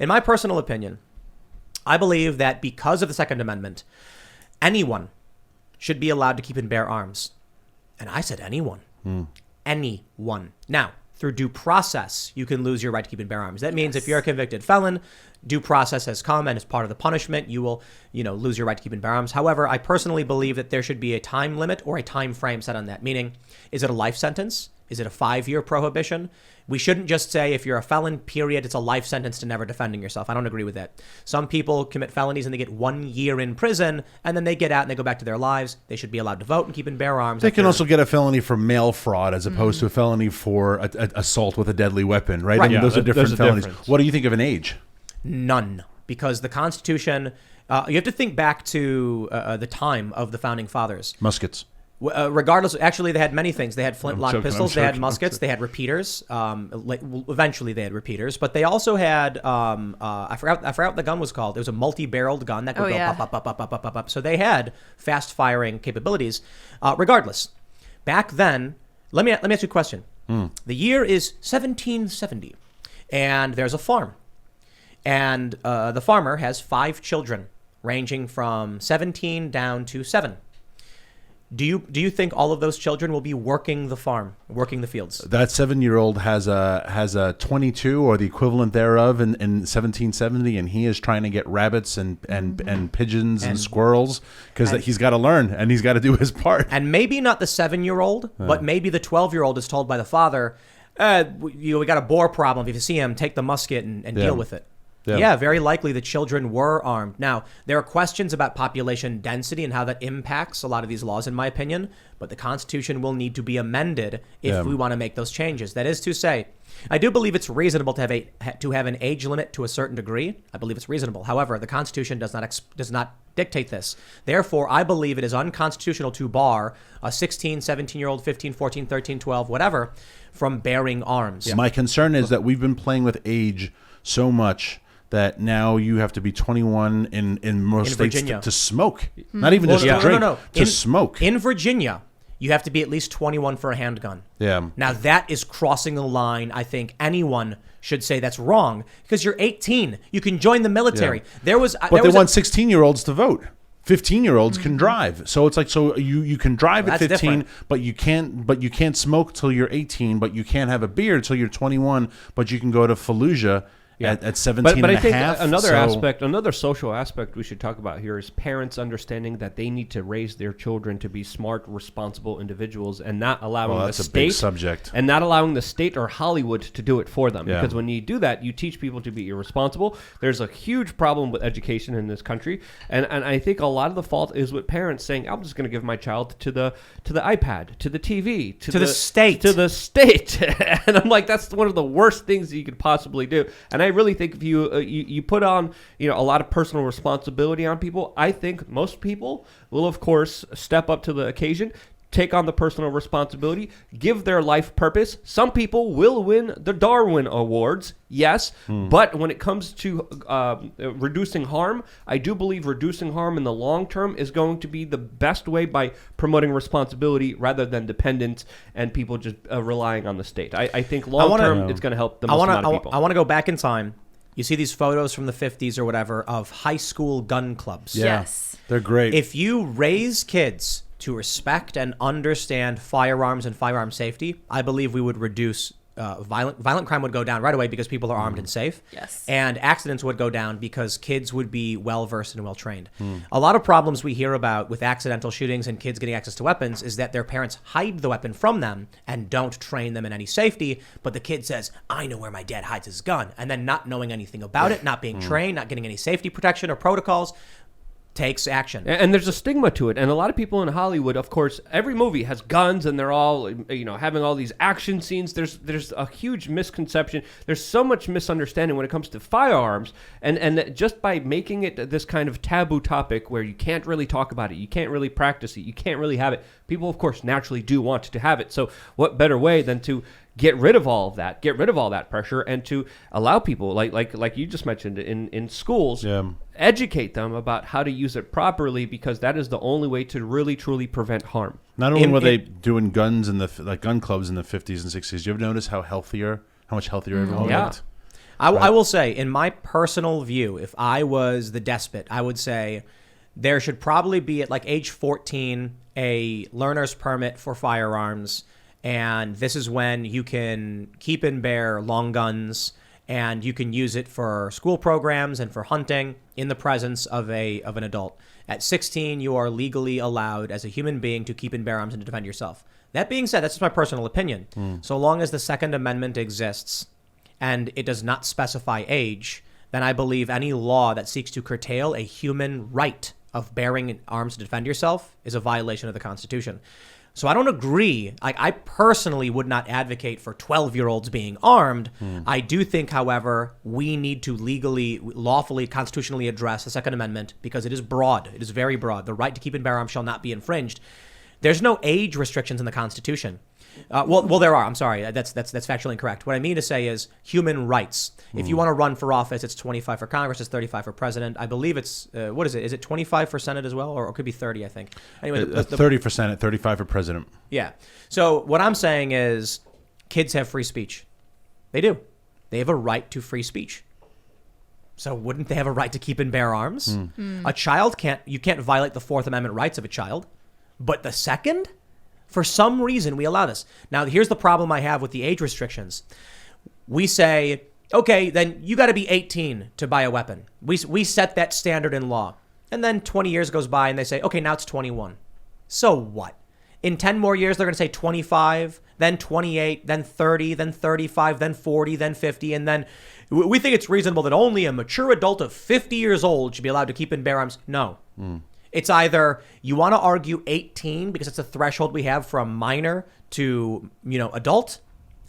In my personal opinion, I believe that because of the Second Amendment, anyone should be allowed to keep and bear arms. And I said anyone. Anyone. Now, through due process, you can lose your right to keep and bear arms. That means if you're a convicted felon, due process has come, and as part of the punishment, you will, lose your right to keep and bear arms. However, I personally believe that there should be a time limit or a time frame set on that. Meaning, is it a life sentence? Is it a 5-year prohibition? We shouldn't just say if you're a felon, period, it's a life sentence to never defending yourself. I don't agree with that. Some people commit felonies and they get 1 year in prison, and then they get out and they go back to their lives. They should be allowed to vote and keep and bear arms. They can also get a felony for mail fraud as opposed to a felony for assault with a deadly weapon, right? I mean, those are different felonies. What do you think of an age? None, because the Constitution, you have to think back to the time of the Founding Fathers. Muskets. Regardless, actually, they had many things. They had flintlock pistols. They had muskets. They had repeaters. Eventually, they had repeaters, but they also had I forgot what the gun was called. It was a multi-barreled gun that could go pop, pop, pop, pop, pop, pop, pop, pop. So they had fast-firing capabilities. Regardless, back then, let me ask you a question. The year is 1770, and there's a farm, and the farmer has 5 children, ranging from 17 down to 7. Do you think all of those children will be working the farm, working the fields? That 7-year-old has a 22 or the equivalent thereof in 1770, and he is trying to get rabbits and pigeons and squirrels because he's got to learn and he's got to do his part. And maybe not the 7-year-old, but maybe the 12-year-old is told by the father, we got a boar problem. If you see him, take the musket and deal with it. Yeah, very likely the children were armed. Now, there are questions about population density and how that impacts a lot of these laws, in my opinion, but the Constitution will need to be amended if we want to make those changes. That is to say, I do believe it's reasonable to have an age limit to a certain degree. I believe it's reasonable. However, the Constitution does not dictate this. Therefore, I believe it is unconstitutional to bar a 16, 17-year-old, 15, 14, 13, 12, whatever, from bearing arms. Yeah. My concern is that we've been playing with age so much that now you have to be 21 in most states to smoke. Not even just to drink, to smoke. In Virginia, you have to be at least 21 for a handgun. Yeah. Now, that is crossing the line. I think anyone should say that's wrong because you're 18. You can join the military. Yeah. But they want 16-year-olds to vote. 15-year-olds can drive. So it's like, so you can drive at 15, different. but you can't smoke till you're 18, but you can't have a beer till you're 21, but you can go to Fallujah at 17 but and I think half. Another social aspect we should talk about here is parents understanding that they need to raise their children to be smart, responsible individuals and not allowing the state a big subject. And not allowing the state or Hollywood to do it for them. Yeah. Because when you do that, you teach people to be irresponsible. There's a huge problem with education in this country. And I think a lot of the fault is with parents saying, I'm just going to give my child to the iPad, to the TV, to the state. To the state. And I'm like, that's one of the worst things that you could possibly do. And I really think if you put on a lot of personal responsibility on people, I think most people will, of course, step up to the occasion, take on the personal responsibility, give their life purpose. Some people will win the Darwin Awards, yes, but when it comes to reducing harm, I do believe reducing harm in the long term is going to be the best way by promoting responsibility rather than dependence and people just relying on the state. I think long term it's going to help the most amount of people. I want to go back in time. You see these photos from the 50s or whatever of high school gun clubs. Yeah. Yes. They're great. If you raise kids to respect and understand firearms and firearm safety, I believe we would reduce violent crime would go down right away because people are armed and safe. Yes. And accidents would go down because kids would be well-versed and well-trained. A lot of problems we hear about with accidental shootings and kids getting access to weapons is that their parents hide the weapon from them and don't train them in any safety, but the kid says, I know where my dad hides his gun, and then not knowing anything about it, not being trained, not getting any safety protection or protocols, takes action. And there's a stigma to it. And a lot of people in Hollywood, of course, every movie has guns and they're all, having all these action scenes. There's a huge misconception. There's so much misunderstanding when it comes to firearms. And just by making it this kind of taboo topic where you can't really talk about it, you can't really practice it, you can't really have it, people, of course, naturally do want to have it. So what better way than to get rid of all of that, get rid of all that pressure, and to allow people, like you just mentioned, in schools, educate them about how to use it properly, because that is the only way to really, truly prevent harm. Not only were they doing guns in gun clubs in the 50s and 60s, do you ever notice how much healthier everyone looked? I will say, in my personal view, if I was the despot, I would say there should probably be at like age 14 a learner's permit for firearms, and this is when you can keep and bear long guns, and you can use it for school programs and for hunting in the presence of an adult. At 16, you are legally allowed as a human being to keep and bear arms and to defend yourself. That being said, that's just my personal opinion. So long as the Second Amendment exists and it does not specify age, then I believe any law that seeks to curtail a human right of bearing arms to defend yourself is a violation of the Constitution. So I don't agree. I personally would not advocate for 12-year-olds being armed. I do think, however, we need to legally, lawfully, constitutionally address the Second Amendment because it is broad. It is very broad. The right to keep and bear arms shall not be infringed. There's no age restrictions in the Constitution. Well, there are. I'm sorry. That's factually incorrect. What I mean to say is human rights. If you want to run for office, it's 25 for Congress, it's 35 for president. I believe it's, what is it? Is it 25 for Senate as well? Or it could be 30, I think. Anyway, 30 for Senate, 35 for president. Yeah. So what I'm saying is kids have free speech. They do. They have a right to free speech. So wouldn't they have a right to keep and bear arms? A child you can't violate the Fourth Amendment rights of a child. But the Second? For some reason, we allow this. Now, here's the problem I have with the age restrictions. We say, okay, then you got to be 18 to buy a weapon. We set that standard in law. And then 20 years goes by and they say, okay, now it's 21. So what? In 10 more years, they're going to say 25, then 28, then 30, then 35, then 40, then 50. And then we think it's reasonable that only a mature adult of 50 years old should be allowed to keep and bear arms. No. It's either you want to argue 18 because it's a threshold we have from minor to, adult.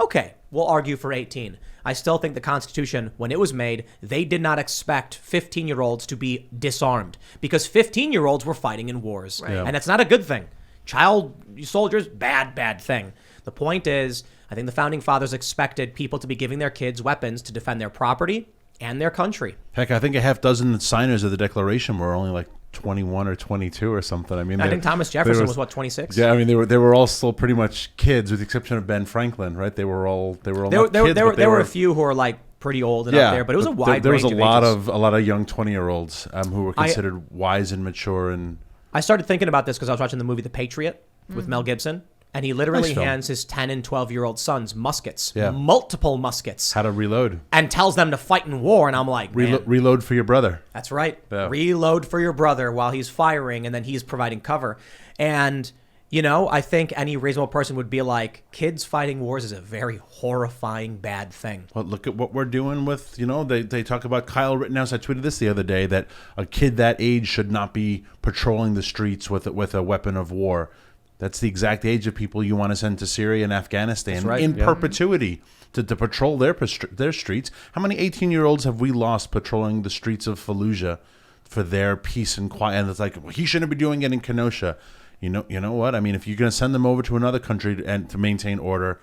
Okay, we'll argue for 18. I still think the Constitution, when it was made, they did not expect 15-year-olds to be disarmed because 15-year-olds were fighting in wars. Right. Yeah. And that's not a good thing. Child soldiers, bad thing. The point is, I think the Founding Fathers expected people to be giving their kids weapons to defend their property and their country. Heck, I think a half dozen signers of the Declaration were only like 21 or 22 or something. I mean, I think Thomas Jefferson was what, 26? Yeah, I mean they were all still pretty much kids, with the exception of Ben Franklin, right? They were all kids. There were a few who were like pretty old and up there, but it was a wide range of ages. There was a lot of young 20-year-olds who were considered wise and mature. And I started thinking about this because I was watching the movie The Patriot with Mel Gibson. And he literally hands his 10 and 12-year-old sons muskets, multiple muskets. How to reload. And tells them to fight in war. And I'm like, reload for your brother. That's right. Yeah. Reload for your brother while he's firing, and then he's providing cover. And, I think any reasonable person would be like, kids fighting wars is a very horrifying, bad thing. Well, look at what we're doing with, they talk about Kyle Rittenhouse. I tweeted this the other day, that a kid that age should not be patrolling the streets with a weapon of war. That's the exact age of people you want to send to Syria and Afghanistan in perpetuity to patrol their streets. How many 18-year-olds have we lost patrolling the streets of Fallujah for their peace and quiet? And it's like, he shouldn't be doing it in Kenosha. You know what? I mean, if you're going to send them over to another country and to maintain order,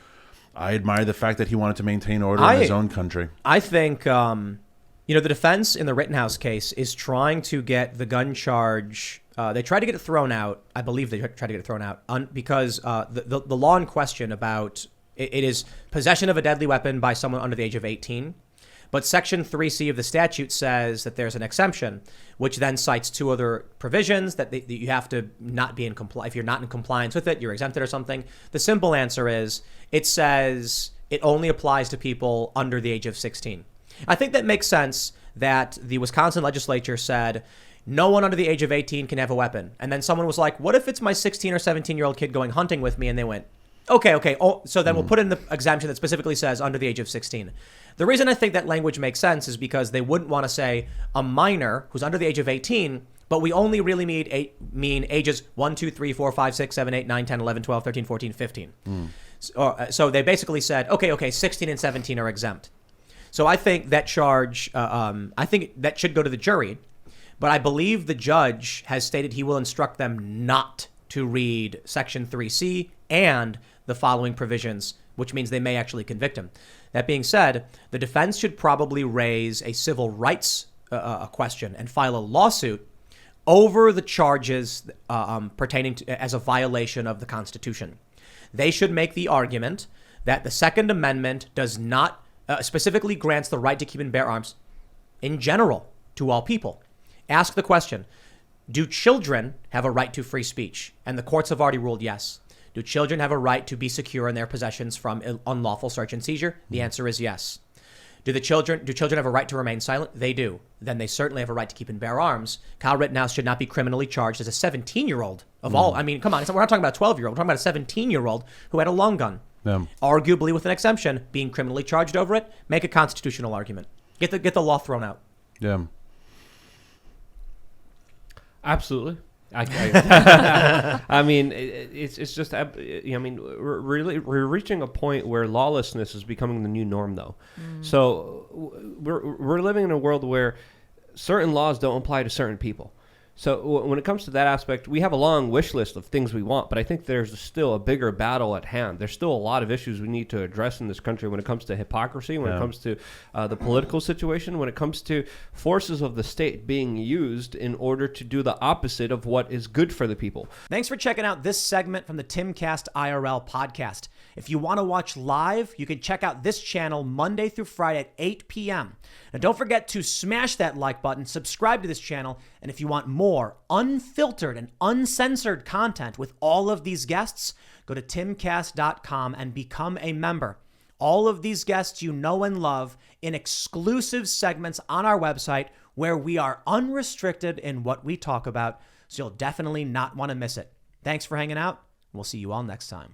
I admire the fact that he wanted to maintain order in his own country. I think, the defense in the Rittenhouse case is trying to get the gun charge. They tried to get it thrown out. I believe they tried to get it thrown out because the law in question about it is possession of a deadly weapon by someone under the age of 18. But Section 3C of the statute says that there's an exemption, which then cites two other provisions that you have to not be in compliance. If you're not in compliance with it, you're exempted or something. The simple answer is it says it only applies to people under the age of 16. I think that makes sense that the Wisconsin legislature said no one under the age of 18 can have a weapon. And then someone was like, what if it's my 16 or 17-year-old kid going hunting with me? And they went, okay. Oh, so then we'll put in the exemption that specifically says under the age of 16. The reason I think that language makes sense is because they wouldn't want to say a minor who's under the age of 18, but we only really mean ages 1, 2, 3, 4, 5, 6, 7, 8, 9, 10, 11, 12, 13, 14, 15. So they basically said, okay, 16 and 17 are exempt. So I think that charge, I think that should go to the jury. But I believe the judge has stated he will instruct them not to read Section 3C and the following provisions, which means they may actually convict him. That being said, the defense should probably raise a civil rights question and file a lawsuit over the charges pertaining to as a violation of the Constitution. They should make the argument that the Second Amendment does not specifically grants the right to keep and bear arms in general to all people. Ask the question, do children have a right to free speech? And the courts have already ruled yes. Do children have a right to be secure in their possessions from unlawful search and seizure? The answer is yes. Do children have a right to remain silent? They do. Then they certainly have a right to keep and bear arms. Kyle Rittenhouse should not be criminally charged as a 17-year-old of all. I mean, come on. We're not talking about a 12-year-old. We're talking about a 17-year-old who had a long gun. Arguably with an exemption, being criminally charged over it. Make a constitutional argument. Get the law thrown out. Yeah. Absolutely. I mean, it's just. I mean, we're reaching a point where lawlessness is becoming the new norm, though. So we're living in a world where certain laws don't apply to certain people. So when it comes to that aspect, we have a long wish list of things we want, but I think there's still a bigger battle at hand. There's still a lot of issues we need to address in this country when it comes to hypocrisy, when it comes to the political situation, when it comes to forces of the state being used in order to do the opposite of what is good for the people. Thanks for checking out this segment from the Timcast IRL podcast. If you want to watch live, you can check out this channel Monday through Friday at 8 p.m. And don't forget to smash that like button, subscribe to this channel, and if you want more unfiltered and uncensored content with all of these guests, go to timcast.com and become a member. All of these guests you know and love in exclusive segments on our website where we are unrestricted in what we talk about, so you'll definitely not want to miss it. Thanks for hanging out. We'll see you all next time.